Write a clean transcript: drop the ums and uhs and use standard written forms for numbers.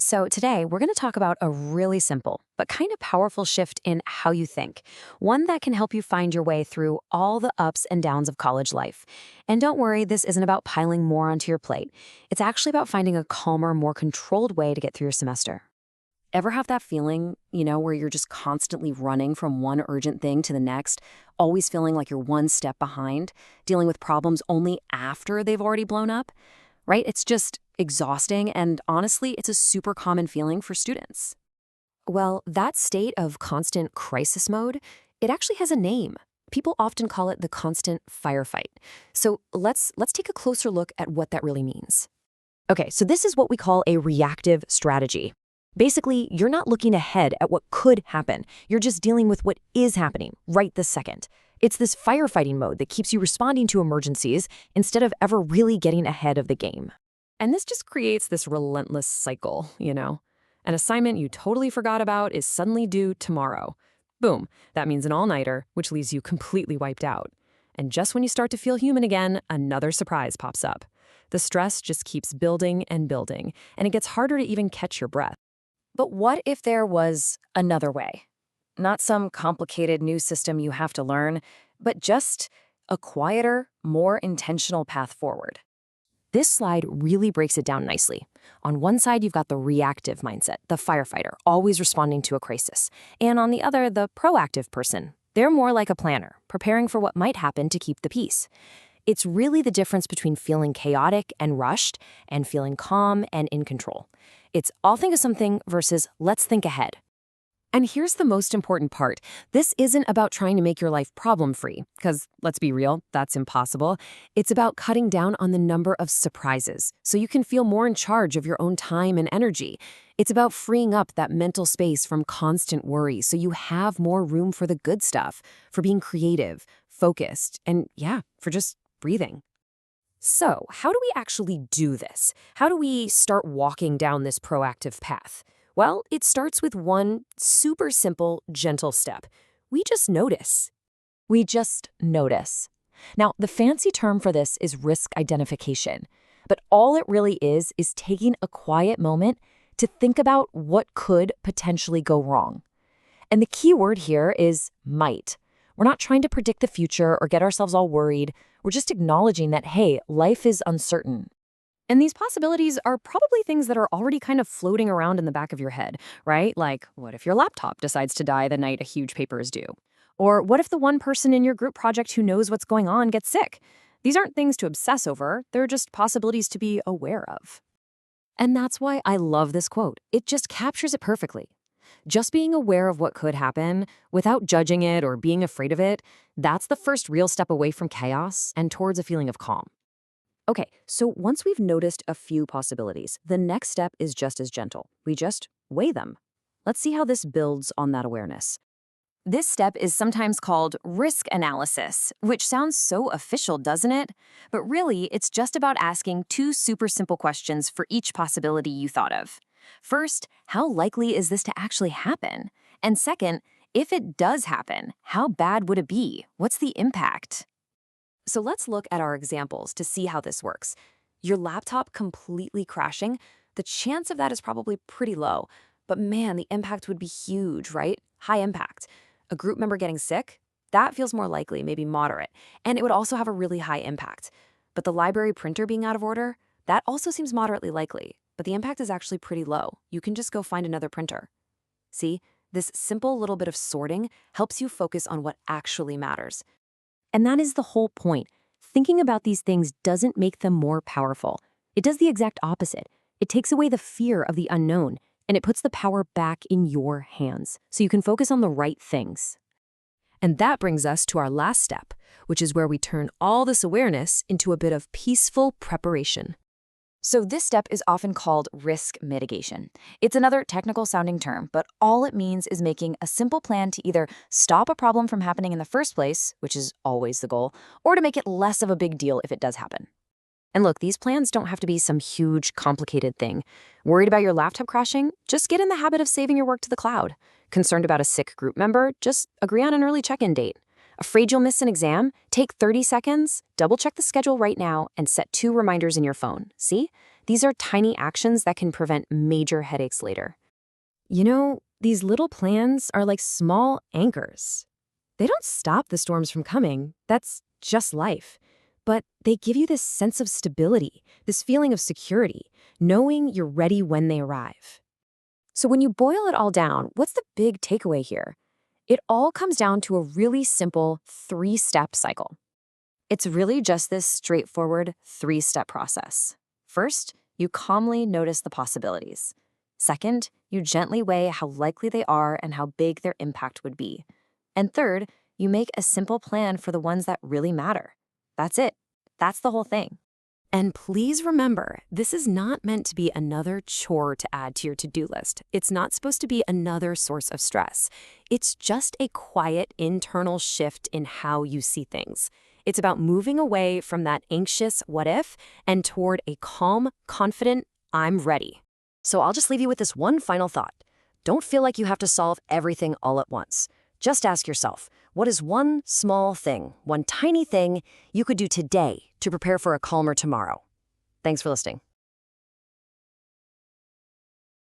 So today we're going to talk about a really simple but kind of powerful shift in how you think, one that can help you find your way through all the ups and downs of college life. And don't worry, this isn't about piling more onto your plate. It's actually about finding a calmer, more controlled way to get through your semester. Ever have that feeling, where you're just constantly running from one urgent thing to the next, always feeling like you're one step behind, dealing with problems only after they've already blown up? Right? It's just exhausting, and honestly, it's a super common feeling for students. Well, that state of constant crisis mode, it actually has a name. People often call it the constant firefight. So let's take a closer look at what that really means. Okay, so this is what we call a reactive strategy. Basically, you're not looking ahead at what could happen. You're just dealing with what is happening right this second. It's this firefighting mode that keeps you responding to emergencies instead of ever really getting ahead of the game. And this just creates this relentless cycle, An assignment you totally forgot about is suddenly due tomorrow. Boom, that means an all-nighter, which leaves you completely wiped out. And just when you start to feel human again, another surprise pops up. The stress just keeps building and building, and it gets harder to even catch your breath. But what if there was another way? Not some complicated new system you have to learn, but just a quieter, more intentional path forward. This slide really breaks it down nicely. On one side, you've got the reactive mindset, the firefighter, always responding to a crisis. And on the other, the proactive person. They're more like a planner, preparing for what might happen to keep the peace. It's really the difference between feeling chaotic and rushed and feeling calm and in control. It's I'll think of something versus let's think ahead. And here's the most important part. This isn't about trying to make your life problem-free, because let's be real, that's impossible. It's about cutting down on the number of surprises, so you can feel more in charge of your own time and energy. It's about freeing up that mental space from constant worry, so you have more room for the good stuff, for being creative, focused, and for just breathing. So, how do we actually do this? How do we start walking down this proactive path? Well, it starts with one super simple, gentle step. We just notice. We just notice. Now, the fancy term for this is risk identification. But all it really is taking a quiet moment to think about what could potentially go wrong. And the key word here is might. We're not trying to predict the future or get ourselves all worried. We're just acknowledging that, hey, life is uncertain. And these possibilities are probably things that are already kind of floating around in the back of your head, right? Like, what if your laptop decides to die the night a huge paper is due? Or what if the one person in your group project who knows what's going on gets sick? These aren't things to obsess over. They're just possibilities to be aware of. And that's why I love this quote. It just captures it perfectly. Just being aware of what could happen without judging it or being afraid of it, that's the first real step away from chaos and towards a feeling of calm. Okay, so once we've noticed a few possibilities, the next step is just as gentle. We just weigh them. Let's see how this builds on that awareness. This step is sometimes called risk analysis, which sounds so official, doesn't it? But really, it's just about asking two super simple questions for each possibility you thought of. First, how likely is this to actually happen? And second, if it does happen, how bad would it be? What's the impact? So let's look at our examples to see how this works. Your laptop completely crashing, the chance of that is probably pretty low. But man, the impact would be huge, right? High impact. A group member getting sick? That feels more likely, maybe moderate. And it would also have a really high impact. But the library printer being out of order? That also seems moderately likely. But the impact is actually pretty low. You can just go find another printer. See, this simple little bit of sorting helps you focus on what actually matters. And that is the whole point. Thinking about these things doesn't make them more powerful. It does the exact opposite. It takes away the fear of the unknown, and it puts the power back in your hands, so you can focus on the right things. And that brings us to our last step, which is where we turn all this awareness into a bit of peaceful preparation. So this step is often called risk mitigation. It's another technical-sounding term, but all it means is making a simple plan to either stop a problem from happening in the first place, which is always the goal, or to make it less of a big deal if it does happen. And look, these plans don't have to be some huge, complicated thing. Worried about your laptop crashing? Just get in the habit of saving your work to the cloud. Concerned about a sick group member? Just agree on an early check-in date. Afraid you'll miss an exam? Take 30 seconds, double-check the schedule right now, and set 2 reminders in your phone. See? These are tiny actions that can prevent major headaches later. These little plans are like small anchors. They don't stop the storms from coming. That's just life. But they give you this sense of stability, this feeling of security, knowing you're ready when they arrive. So when you boil it all down, what's the big takeaway here? It all comes down to a really simple 3-step cycle. It's really just this straightforward 3-step process. First, you calmly notice the possibilities. Second, you gently weigh how likely they are and how big their impact would be. And third, you make a simple plan for the ones that really matter. That's it. That's the whole thing. And please remember, this is not meant to be another chore to add to your to-do list. It's not supposed to be another source of stress. It's just a quiet internal shift in how you see things. It's about moving away from that anxious what if and toward a calm, confident, I'm ready. So I'll just leave you with this one final thought. Don't feel like you have to solve everything all at once. Just ask yourself, what is one small thing, one tiny thing you could do today to prepare for a calmer tomorrow? Thanks for listening.